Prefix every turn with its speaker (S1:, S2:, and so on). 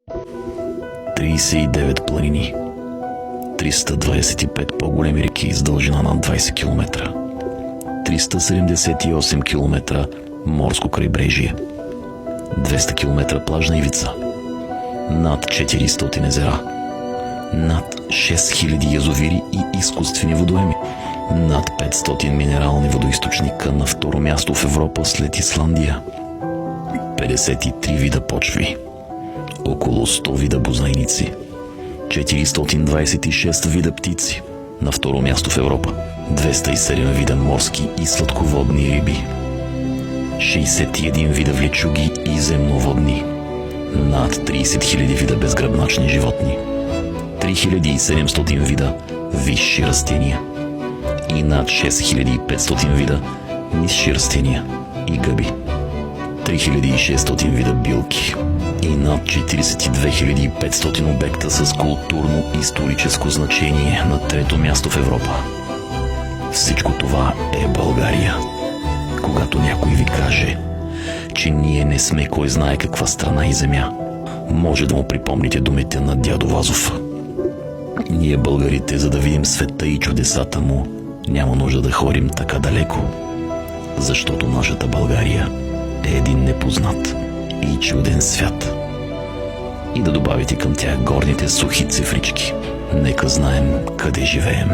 S1: 39 планини, 325 по-големи реки с дължина над 20 км, 378 км морско крайбрежие, 200 км плажна ивица, над 400 езера, над 6000 язовири и изкуствени водоеми, над 500 минерални водоизточника, на второ място в Европа след Исландия, 53 вида почви, около 100 вида бозайници, 426 вида птици, на второ място в Европа, 207 вида морски и сладководни риби, 61 вида влечуги и земноводни, над 30 000 вида безгръбначни животни, 3700 вида висши растения и над 6500 вида нисши растения и гъби, 3600 вида билки и над 42 500 обекта с културно-историческо значение, на трето място в Европа. Всичко това е България. Когато някой ви каже, че ние не сме кой знае каква страна и земя, може да му припомните думите на дядо Вазов. Ние българите, за да видим света и чудесата му, няма нужда да ходим така далеко, защото нашата България е един непознат и чуден свят. И да добавите към тях горните сухи цифрички. Нека знаем къде живеем.